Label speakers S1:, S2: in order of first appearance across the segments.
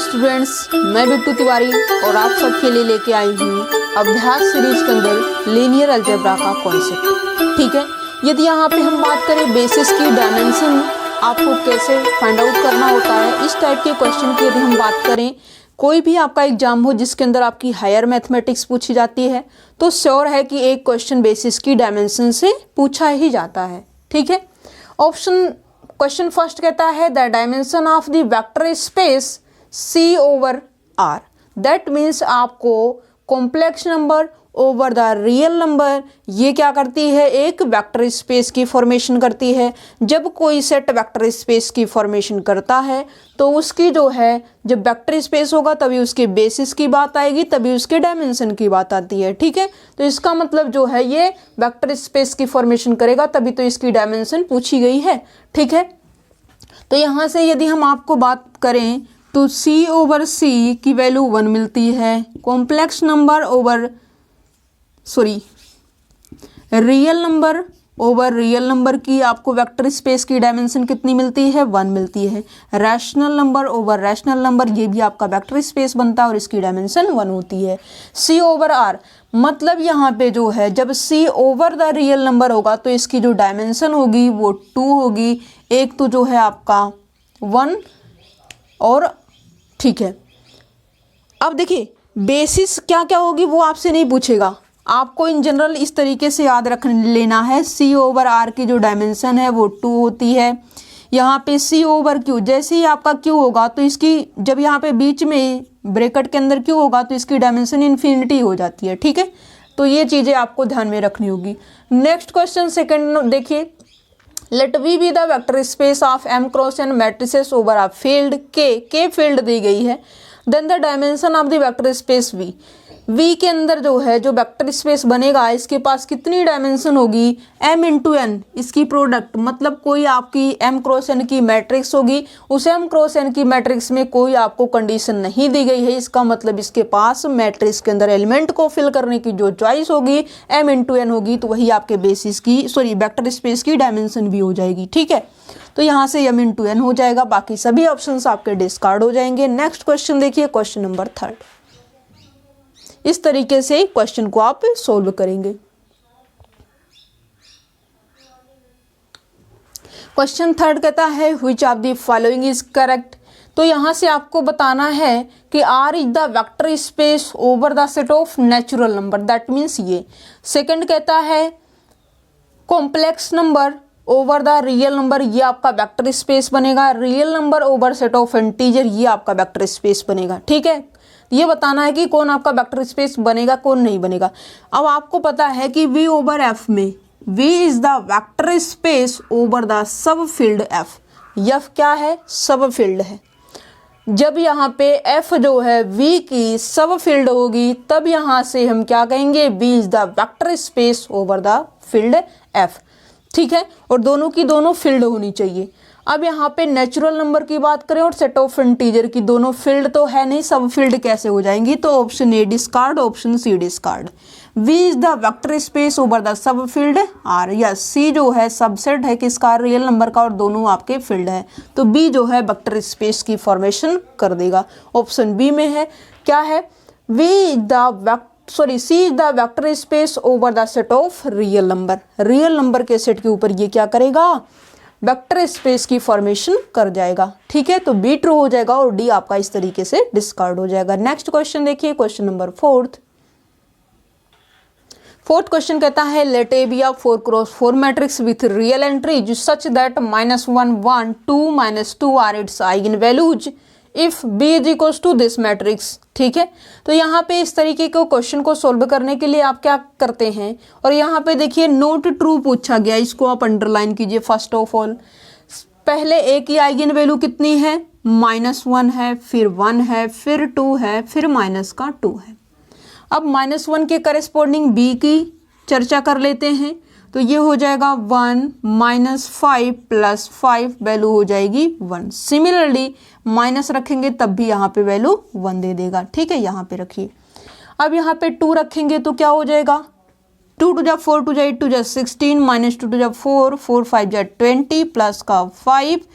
S1: Students, मैं बिट्टू तिवारी और आप सबके लिए लेके आई हूँ अभ्यास सीरीज के अंदर लीनियर अलजेब्रा का कॉन्सेप्ट। ठीक है, यदि यहाँ पे हम बात करें बेसिस की डायमेंशन आपको कैसे फाइंड आउट करना होता है, इस टाइप के क्वेश्चन की यदि हम बात करें, कोई भी आपका एग्जाम हो जिसके अंदर आपकी हायर मैथमेटिक्स पूछी जाती है तो श्योर है कि एक क्वेश्चन बेसिस की डायमेंशन से पूछा ही जाता है। ठीक है, क्वेश्चन फर्स्ट कहता है the dimension of the vector space C over R। That means आपको complex number over the real number ये क्या करती है, एक वेक्टर स्पेस की फॉर्मेशन करती है। जब कोई सेट वेक्टर स्पेस की फॉर्मेशन करता है तो उसकी जो है, जब वेक्टर स्पेस होगा तभी उसके बेसिस की बात आएगी, तभी उसके डायमेंशन की बात आती है। ठीक है, तो इसका मतलब जो है ये वेक्टर स्पेस की फॉर्मेशन करेगा तभी तो इसकी डायमेंशन पूछी गई है। ठीक है, तो यहाँ से यदि हम आपको बात करें तो C ओवर C की वैल्यू 1 मिलती है, complex number over real number over real number की आपको वेक्टर स्पेस की डायमेंशन कितनी मिलती है, 1 मिलती है। Rational number over rational number ये भी आपका वेक्टर स्पेस बनता है और इसकी डायमेंशन 1 होती है। C ओवर R मतलब यहाँ पे जो है जब C over the real number होगा तो इसकी जो डायमेंशन होगी वो 2 होगी। एक तो जो है आपका 1 और ठीक है, अब देखिए बेसिस क्या क्या होगी वो आपसे नहीं पूछेगा, आपको इन जनरल इस तरीके से याद रख लेना है। C ओवर R की जो डायमेंशन है वो 2 होती है। यहाँ पे C ओवर Q, जैसे ही आपका Q होगा तो इसकी, जब यहाँ पे बीच में ब्रैकेट के अंदर Q होगा तो इसकी डायमेंशन इन्फिनिटी हो जाती है। ठीक है, तो ये चीज़ें आपको ध्यान में रखनी होगी। नेक्स्ट क्वेश्चन सेकेंड देखिए, let V be the vector space of M cross N matrices over a field K field दी गई है, then the dimension of the vector space V के अंदर जो है जो वेक्टर स्पेस बनेगा इसके पास कितनी डायमेंशन होगी, M इंटू N इसकी प्रोडक्ट, मतलब कोई आपकी M क्रॉस N की मैट्रिक्स होगी, उस M क्रॉस N की मैट्रिक्स में कोई आपको कंडीशन नहीं दी गई है, इसका मतलब इसके पास मैट्रिक्स के अंदर एलिमेंट को फिल करने की जो चॉइस होगी M इंटू N होगी, तो वही आपके बेसिस की वेक्टर स्पेस की डायमेंशन भी हो जाएगी। ठीक है, तो यहाँ से M इंटू N हो जाएगा, बाकी सभी ऑप्शंस आपके डिस्कार्ड हो जाएंगे। नेक्स्ट क्वेश्चन देखिए, क्वेश्चन नंबर 3। इस तरीके से क्वेश्चन को आप सोल्व करेंगे। क्वेश्चन 3 कहता है which of the following is correct. तो यहां से आपको बताना है कि R is the vector space over the set of natural number, that means ये। सेकंड कहता है complex number over the real number, ये आपका वेक्टर स्पेस बनेगा। Real number over set of integer, ये आपका वेक्टर स्पेस बनेगा। ठीक है, ये बताना है कि कौन आपका वेक्टर स्पेस बनेगा कौन नहीं बनेगा। अब आपको पता है कि V ओवर F में V is the vector space over the sub field F। F क्या है, सब फील्ड है। जब यहाँ पे F जो है V की सब फील्ड होगी तब यहाँ से हम क्या कहेंगे, V is the vector space over the field F। ठीक है, और दोनों की दोनों फील्ड होनी चाहिए। अब यहाँ पे नेचुरल नंबर की बात करें और सेट ऑफ इंटीजर की, दोनों फील्ड तो है नहीं, सब फील्ड कैसे हो जाएंगी, तो option A discard, option C discard. V is the vector space over the sub field R, yes C जो है सबसेट है किसका, रियल नंबर का, और दोनों आपके फील्ड है, तो B जो है वेक्टर स्पेस की फॉर्मेशन कर देगा। ऑप्शन बी में है क्या है, C is the vector space over the set of real number. Real number के सेट के ऊपर ये क्या करेगा, वेक्टर स्पेस की फॉर्मेशन कर जाएगा। ठीक है, तो बी ट्रू हो जाएगा और डी आपका इस तरीके से डिस्कार्ड हो जाएगा। नेक्स्ट क्वेश्चन देखिए, क्वेश्चन नंबर 4। फोर्थ क्वेश्चन कहता है let A be a 4 cross 4 matrix with real entries such that -1 1 2 -2 are its eigen values if B is equals to this matrix. ठीक है, तो यहाँ पे इस तरीके के क्वेश्चन को सोल्व करने के लिए आप क्या करते हैं, और यहाँ पे देखिए नोट ट्रू पूछा गया, इसको आप अंडरलाइन कीजिए। फर्स्ट ऑफ ऑल पहले ए की आइगन वैल्यू कितनी है, -1 है, फिर 1 है, फिर 2 है, फिर -2 है। अब -1 के करस्पॉन्डिंग बी की चर्चा कर लेते हैं, तो ये हो जाएगा 1 -5 + 5 वैल्यू हो जाएगी 1। सिमिलरली माइनस रखेंगे तब भी यहाँ पे वैल्यू 1 दे देगा। ठीक है, यहाँ पे रखिए। अब यहाँ पे 2 रखेंगे तो क्या हो जाएगा, 2 × 4 × 8 × 16 -2 × 4 4 5 20 + का 5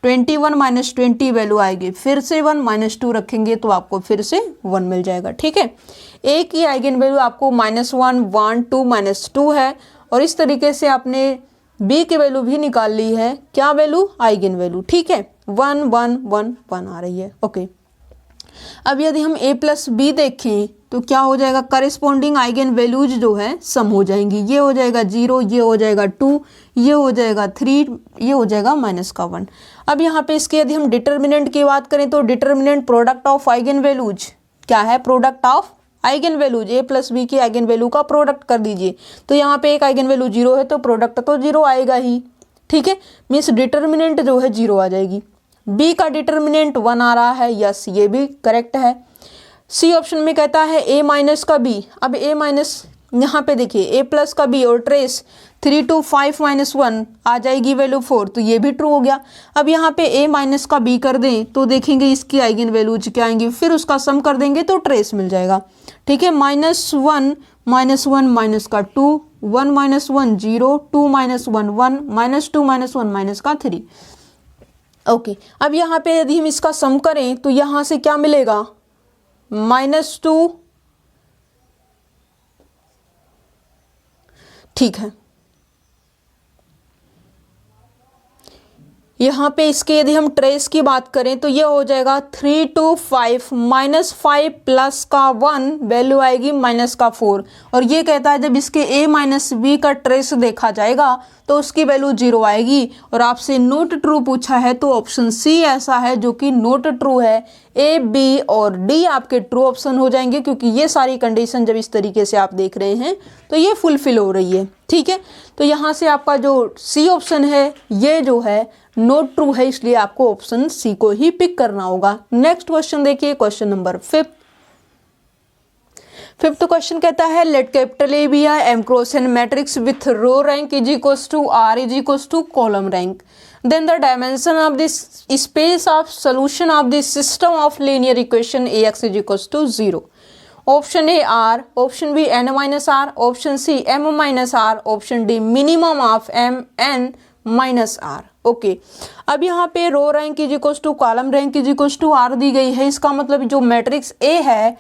S1: 21 माइनस 20 वैल्यू आएगी, फिर से 1 माइनस 2 रखेंगे तो आपको फिर से 1 मिल जाएगा। ठीक है, ए की आइगन वैल्यू आपको -1, 1, 2, -2 है, और इस तरीके से आपने बी की वैल्यू भी निकाल ली है। क्या वैल्यू? Eigen value. ठीक है, 1, 1, 1, 1 आ रही है। ओके, अब यदि हम a प्लस बी देखें तो क्या हो जाएगा? करेस्पॉन्डिंग आइगन वैल्यूज जो है सम हो जाएंगी। ये हो जाएगा 0, ये हो जाएगा 2, ये हो जाएगा 3, ये हो जाएगा -1। अब यहाँ पे इसके यदि हम डिटर्मिनेंट की बात करें तो determinant product of eigen values क्या है? Product of eigen values, A plus B की आइगन वैल्यू का प्रोडक्ट कर दीजिए। तो यहाँ पे एक आइगन वैल्यू 0 है तो प्रोडक्ट तो 0 आएगा ही। ठीक है, मीन्स डिटर्मिनेंट जो है 0 आ जाएगी। बी का डिटर्मिनेंट 1 आ रहा है, यस ये भी करेक्ट है। सी ऑप्शन में कहता है a माइनस का b। अब a माइनस यहाँ पे देखिए a प्लस का b और ट्रेस 3 to 5 - 1 आ जाएगी वैल्यू 4, तो ये भी ट्रू हो गया। अब यहाँ पे a माइनस का b कर दें तो देखेंगे इसकी आइगन वैल्यूज क्या आएंगी, फिर उसका सम कर देंगे तो ट्रेस मिल जाएगा। ठीक है, -1 -1 माइनस का 2, 1 - 1 0, 2 - 1 1, -2 - 1 माइनस का 3। ओके, अब यहाँ पे यदि हम इसका सम करें तो यहाँ से क्या मिलेगा? -2। ठीक है, यहाँ पे इसके यदि हम ट्रेस की बात करें तो ये हो जाएगा 3 to 5 -5 प्लस का 1 वैल्यू आएगी -4। और ये कहता है जब इसके a माइनस बी का ट्रेस देखा जाएगा तो उसकी वैल्यू 0 आएगी। और आपसे नोट ट्रू पूछा है तो ऑप्शन सी ऐसा है जो कि नोट ट्रू है। ए, बी और डी आपके ट्रू ऑप्शन हो जाएंगे, क्योंकि ये सारी कंडीशन जब इस तरीके से आप देख रहे हैं तो ये फुलफिल हो रही है। ठीक है, तो यहाँ से आपका जो सी ऑप्शन है ये जो है नोट ट्रू है, इसलिए आपको ऑप्शन सी को ही पिक करना होगा। नेक्स्ट क्वेश्चन देखिए, क्वेश्चन नंबर 5। फिफ्थ क्वेश्चन कहता है let capital A be M cross N matrix with row rank is equals to R is equals to column rank, then the dimension of this space of solution of the system of linear equation ax is equals to 0. Option A r, option B n minus r, option C m minus r, option D minimum of m n minus r. Okay, अब यहाँ पे row rank is equals to column rank is equals to r दी गई है। इसका मतलब जो matrix A है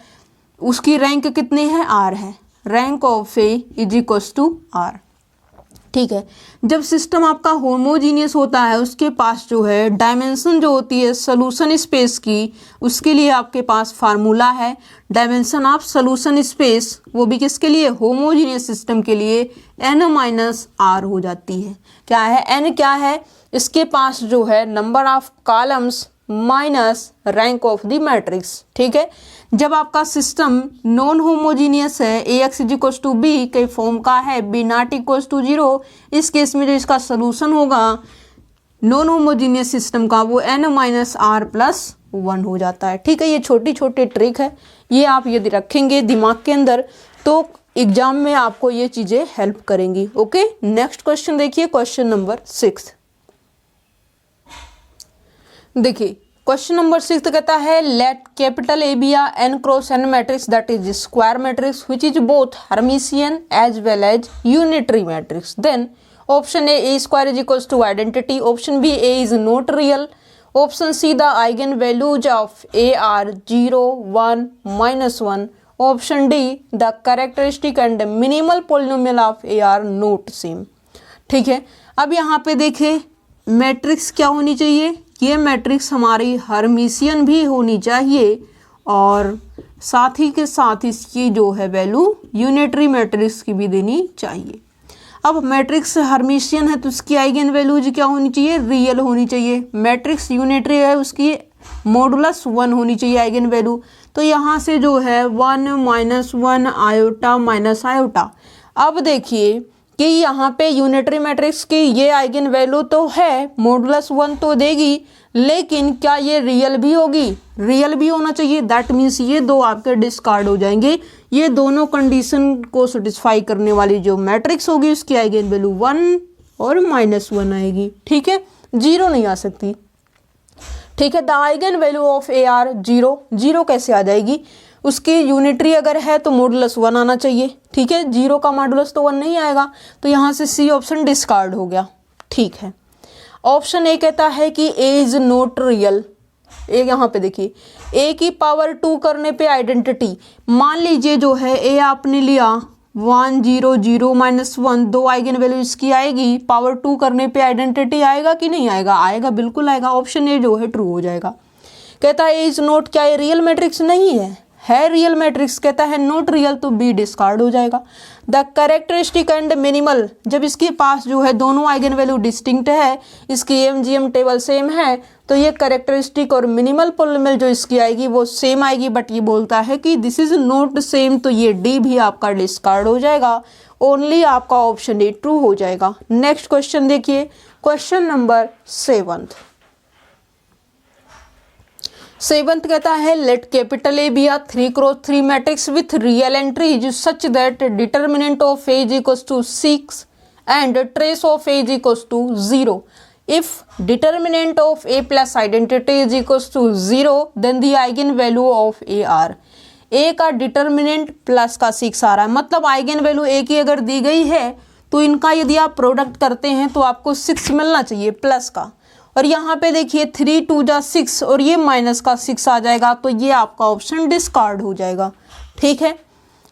S1: उसकी रैंक कितनी है? आर है। Rank of A is equals to R. ठीक है, जब सिस्टम आपका होमोजीनियस होता है उसके पास जो है डायमेंशन जो होती है सोल्यूशन स्पेस की, उसके लिए आपके पास फार्मूला है डायमेंशन ऑफ सोल्यूशन स्पेस, वो भी किसके लिए? होमोजीनियस सिस्टम के लिए n माइनस आर हो जाती है। क्या है? n क्या है? इसके पास जो है number of columns minus rank of the matrix. ठीक है, जब आपका सिस्टम नॉन होमोजीनियस है, A x is equals to b के फॉर्म का है, बी नॉट इक्वल्स टू 0, इस केस में जो इसका सोल्यूशन होगा नॉन होमोजीनियस सिस्टम का वो n माइनस आर प्लस 1 हो जाता है। ठीक है, ये छोटी छोटी ट्रिक है, ये आप यदि रखेंगे दिमाग के अंदर तो एग्जाम में आपको ये चीज़ें हेल्प करेंगी। ओके, नेक्स्ट क्वेश्चन देखिए, क्वेश्चन नंबर 6। देखिए क्वेश्चन नंबर 6 कहता है let capital A be N cross N matrix that is square matrix which is both hermitian as well as unitary matrix, then option A square is equals to identity, option B A is not real, option C the eigen values of A are 0, 1, -1, option D the characteristic and minimal polynomial of A are not same. ठीक है, अब यहाँ पे देखिए matrix क्या होनी चाहिए? ये मैट्रिक्स हमारी हर्मिशियन भी होनी चाहिए और साथ ही के साथ इसकी जो है वैल्यू यूनिटरी मैट्रिक्स की भी देनी चाहिए। अब मैट्रिक्स हर्मिशियन है तो उसकी आइगन वैल्यूज क्या होनी चाहिए? रियल होनी चाहिए। मैट्रिक्स यूनिटरी है उसकी मॉडुलस 1 होनी चाहिए आइगन वैल्यू। तो यहाँ से जो है 1 - 1 आयोटा माइनस आयोटा। अब देखिए कि यहाँ पे यूनिटरी मैट्रिक्स की ये आइगन वैल्यू तो है, मॉडुलस 1 तो देगी, लेकिन क्या ये रियल भी होगी? रियल भी होना चाहिए। दैट मीन्स ये दो आपके डिस्कार्ड हो जाएंगे। ये दोनों कंडीशन को सेटिस्फाई करने वाली जो मैट्रिक्स होगी उसकी आइगन वैल्यू 1 और -1 आएगी। ठीक है, 0 नहीं आ सकती। ठीक है, the eigen value of A are 0 कैसे आ जाएगी? उसकी यूनिटरी अगर है तो मॉडुलस 1 आना चाहिए। ठीक है, 0 का मॉडुलस तो 1 नहीं आएगा, तो यहाँ से सी ऑप्शन डिस्कार्ड हो गया। ठीक है, ऑप्शन ए कहता है कि ए इज नॉट रियल। ए यहाँ पे देखिए, ए की पावर 2 करने पे आइडेंटिटी, मान लीजिए जो है ए आपने लिया 1 0 0 -1, 2 आइगन वैल्यू इसकी आएगी, पावर 2 करने पे आइडेंटिटी आएगा कि नहीं आएगा? आएगा, बिल्कुल आएगा। ऑप्शन ए जो है ट्रू हो जाएगा। कहता है ए इज नॉट, क्या ये रियल मैट्रिक्स नहीं है रियल मैट्रिक्स। कहता है नॉट रियल, तो बी डिस्कार्ड हो जाएगा। द कैरेक्टरिस्टिक एंड मिनिमल, जब इसके पास जो है दोनों आइगन वैल्यू डिस्टिंक्ट है, इसकी एमजीएम टेबल सेम है, तो ये कैरेक्टरिस्टिक और मिनिमल पॉलिनोमियल जो इसकी आएगी वो सेम आएगी, बट ये बोलता है कि दिस इज नॉट सेम, तो ये डी भी आपका डिस्कार्ड हो जाएगा। ओनली आपका ऑप्शन ए ट्रू हो जाएगा। नेक्स्ट क्वेश्चन देखिए, क्वेश्चन नंबर 7th कहता है let capital A be a 3x3 matrix with real entries such that determinant of A is equals to 6 and trace of A is equals to 0। If determinant of A plus identity is equals to 0 then the eigen value of A are. A का determinant plus का 6 आ रहा है, मतलब eigen value ए की अगर दी गई है तो इनका यदि आप प्रोडक्ट करते हैं तो आपको 6 मिलना चाहिए प्लस का। और यहाँ पे देखिए 3 2 जा 6 और ये माइनस का 6 आ जाएगा, तो ये आपका ऑप्शन डिस्कार्ड हो जाएगा। ठीक है,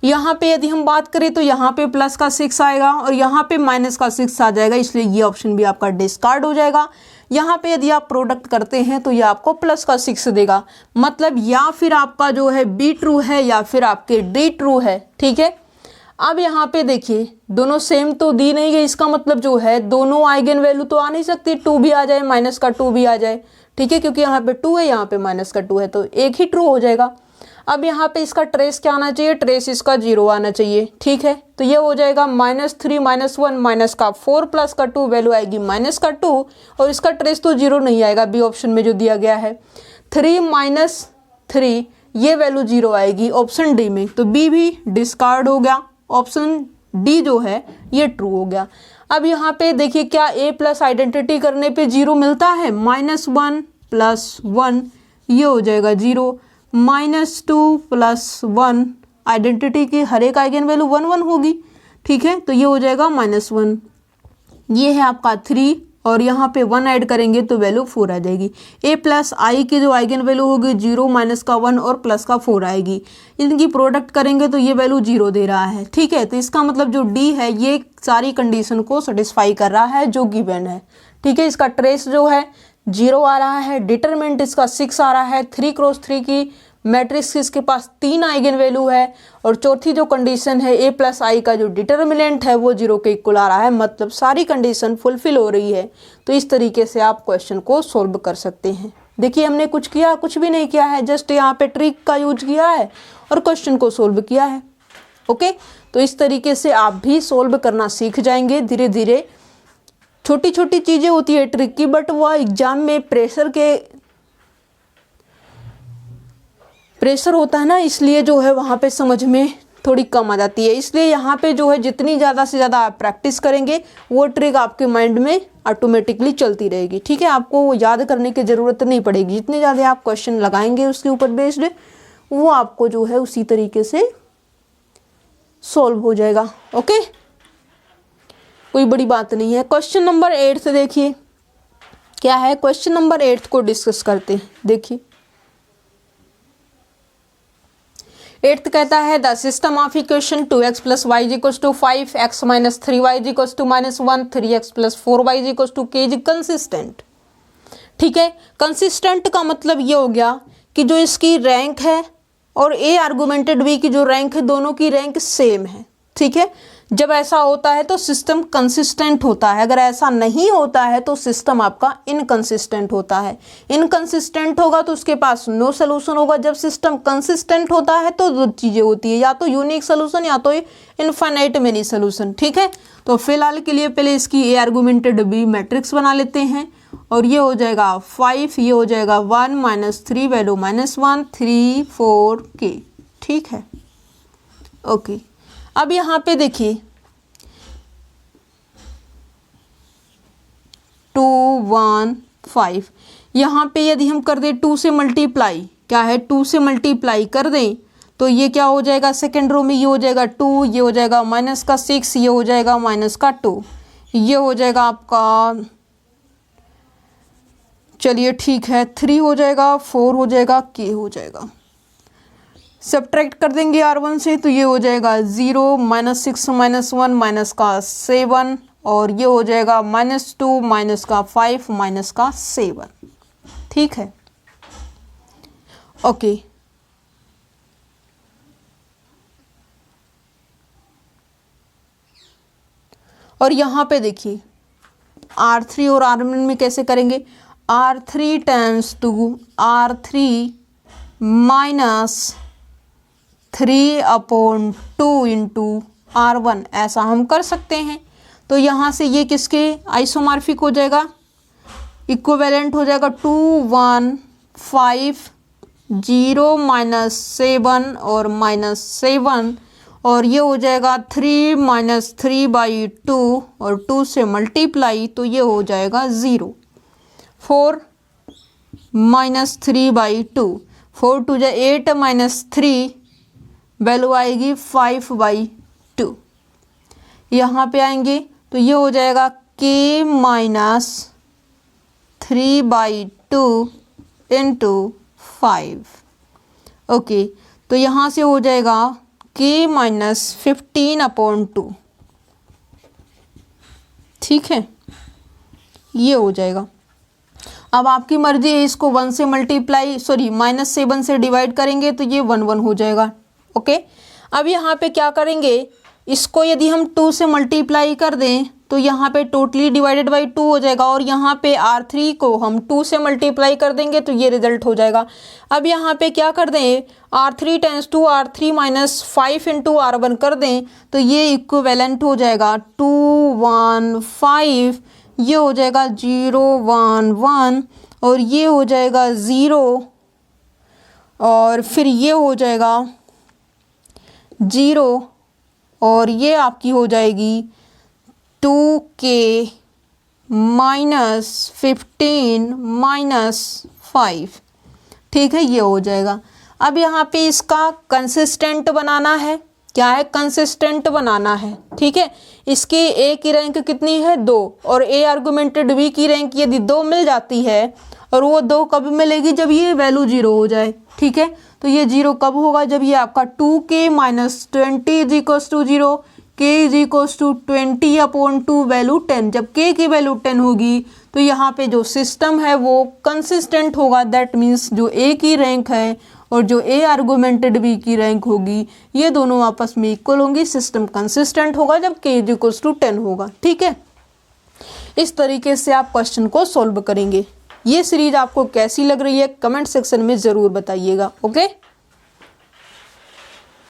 S1: यहाँ पे यदि हम बात करें तो यहाँ पे प्लस का 6 आएगा और यहाँ पे माइनस का 6 आ जाएगा, इसलिए ये ऑप्शन भी आपका डिस्कार्ड हो जाएगा। यहाँ पे यदि आप प्रोडक्ट करते हैं तो ये आपको प्लस का 6 देगा, मतलब या फिर आपका जो है बी ट्रू है या फिर आपके डी ट्रू है। ठीक है, अब यहाँ पे देखिए दोनों सेम तो दी नहीं गई, इसका मतलब जो है दोनों आइगन वैल्यू तो आ नहीं सकती, 2 भी आ जाए माइनस का 2 भी आ जाए। ठीक है, क्योंकि यहाँ पे 2 है यहाँ पे माइनस का 2 है, तो एक ही ट्रू हो जाएगा। अब यहाँ पे इसका ट्रेस क्या आना चाहिए? ट्रेस इसका 0 आना चाहिए। ठीक है, तो ये हो जाएगा -3 -1 माइनस का 4 प्लस का 2, वैल्यू आएगी माइनस का 2 और इसका ट्रेस तो 0 नहीं आएगा बी ऑप्शन में जो दिया गया है। 3 - 3 ये वैल्यू 0 आएगी ऑप्शन डी में, तो बी भी डिस्कार्ड हो गया। ऑप्शन डी जो है ये ट्रू हो गया। अब यहाँ पे देखिए क्या ए प्लस आइडेंटिटी करने पे 0 मिलता है? -1 + 1 ये हो जाएगा 0, -2 + 1 आइडेंटिटी की हर एक आइगन वैल्यू 1 1 होगी। ठीक है, तो ये हो जाएगा -1, ये है आपका 3 और यहाँ पे 1 ऐड करेंगे तो वैल्यू 4 आ जाएगी। ए प्लस आई की जो आइगन वैल्यू होगी 0 माइनस का 1 और प्लस का 4 आएगी, इनकी प्रोडक्ट करेंगे तो ये वैल्यू 0 दे रहा है। ठीक है, तो इसका मतलब जो डी है ये सारी कंडीशन को सेटिस्फाई कर रहा है जो गिवन है। ठीक है, इसका ट्रेस जो है 0 आ रहा है, डिटरमिनेंट इसका 6 आ रहा है, 3x3 की मैट्रिक्स इसके पास 3 आइगन वैल्यू है और चौथी जो कंडीशन है ए प्लस आई का जो डिटर्मिनेंट है वो 0 के इक्वल आ रहा है, मतलब सारी कंडीशन फुलफिल हो रही है। तो इस तरीके से आप क्वेश्चन को सोल्व कर सकते हैं। देखिए हमने कुछ किया, कुछ भी नहीं किया है, जस्ट यहाँ पे ट्रिक का यूज किया है और क्वेश्चन को सोल्व किया है। ओके, तो इस तरीके से आप भी सोल्व करना सीख जाएंगे धीरे धीरे। छोटी छोटी चीजें होती है ट्रिक की, बट वह एग्जाम में प्रेशर होता है ना, इसलिए जो है वहाँ पे समझ में थोड़ी कम आ जाती है। इसलिए यहाँ पे जो है जितनी ज़्यादा से ज़्यादा आप प्रैक्टिस करेंगे वो ट्रिक आपके माइंड में ऑटोमेटिकली चलती रहेगी। ठीक है, आपको वो याद करने की ज़रूरत नहीं पड़ेगी, जितने ज़्यादा आप क्वेश्चन लगाएंगे उसके ऊपर बेस्ड वो आपको जो है उसी तरीके से सॉल्व हो जाएगा। ओके, कोई बड़ी बात नहीं है। क्वेश्चन नंबर 8 देखिए क्या है। क्वेश्चन नंबर 8 को डिस्कस करते हैं। देखिए 8th कहता है the system of equation 2x + y = 5, x - 3y = -1, 3x + 4y = k is consistent. ठीक है, कंसिस्टेंट का मतलब ये हो गया कि जो इसकी रैंक है और ए आर्गुमेंटेड बी की जो रैंक है दोनों की रैंक सेम है। ठीक है, जब ऐसा होता है तो सिस्टम कंसिस्टेंट होता है, अगर ऐसा नहीं होता है तो सिस्टम आपका इनकंसिस्टेंट होता है। इनकंसिस्टेंट होगा तो उसके पास नो सोल्यूशन होगा। जब सिस्टम कंसिस्टेंट होता है तो दो चीज़ें होती है, या तो यूनिक सोल्यूशन या तो इनफाइनाइट मेनी सोल्यूशन। ठीक है, तो फिलहाल के लिए पहले इसकी ए आर्गुमेंटेड बी मैट्रिक्स बना लेते हैं और ये हो जाएगा 5, ये हो जाएगा 1 - 3 वैल्यू -1 3 4 k। ठीक है, ओके। अब यहाँ पे देखिए 2 1 5, यहाँ पे यदि हम कर दें 2 से मल्टीप्लाई, क्या है 2 से मल्टीप्लाई कर दें तो ये क्या हो जाएगा, सेकेंड रो में ये हो जाएगा 2, ये हो जाएगा -6, ये हो जाएगा -2, ये हो जाएगा आपका चलिए ठीक है, 3 हो जाएगा, 4 हो जाएगा, k हो जाएगा। सब्ट्रैक्ट कर देंगे R1 से तो ये हो जाएगा 0 -6 -1 माइनस का 7 और ये हो जाएगा -2 माइनस का 5 माइनस का 7। ठीक है, ओके। और यहाँ पे देखिए R3 और R1 में कैसे करेंगे, R3 times to R3 minus 3/2 into R1, ऐसा हम कर सकते हैं। तो यहाँ से ये किसके आइसोमॉर्फिक हो जाएगा, इक्विवेलेंट हो जाएगा 2 1 5 0 -7 और -7 और ये हो जाएगा 3 -3/2 और 2 से मल्टीप्लाई तो ये हो जाएगा 0। 4 -3/2, 4 2 जा 8 -3 वैल्यू आएगी 5/2। यहाँ पे आएंगे तो ये हो जाएगा k -3/2 इंटू 5। ओके, तो यहाँ से हो जाएगा k -15/2। ठीक है, ये हो जाएगा। अब आपकी मर्जी है, इसको 1 से मल्टीप्लाई -7 से डिवाइड करेंगे तो ये 1 1 हो जाएगा। ओके, अब यहाँ पे क्या करेंगे, इसको यदि हम 2 से मल्टीप्लाई कर दें तो यहाँ पे टोटली डिवाइडेड बाई 2 हो जाएगा और यहाँ पे R3 को हम 2 से मल्टीप्लाई कर देंगे तो ये रिजल्ट हो जाएगा। अब यहाँ पे क्या कर दें, R3 times 2 R3 minus 5 into R1 कर दें तो ये इक्विवेलेंट हो जाएगा 2 1 5, ये हो जाएगा 0 1 1 और ये हो जाएगा 0 और फिर ये हो जाएगा 0 और ये आपकी हो जाएगी 2k -15 -5। ठीक है, ये हो जाएगा। अब यहाँ पे इसका कंसिस्टेंट बनाना है, क्या है, कंसिस्टेंट बनाना है। ठीक है, इसकी a की रैंक कितनी है 2 और a आर्गुमेंटेड b की रैंक यदि 2 मिल जाती है और वो 2 कब मिलेगी, जब ये वैल्यू 0 हो जाए। ठीक है, तो ये 0 कब होगा, जब ये आपका 2k -20 = 0, k = 20/2 वैल्यू 10। जब k की वैल्यू 10 होगी तो यहाँ पे जो सिस्टम है वो कंसिस्टेंट होगा। दैट मीन्स जो a की रैंक है और जो a आर्गुमेंटेड b की रैंक होगी ये दोनों आपस में इक्वल होंगी। सिस्टम कंसिस्टेंट होगा जब k = 10 होगा। ठीक है, इस तरीके से आप क्वेश्चन को सॉल्व करेंगे। ये सीरीज आपको कैसी लग रही है कमेंट सेक्शन में ज़रूर बताइएगा। ओके।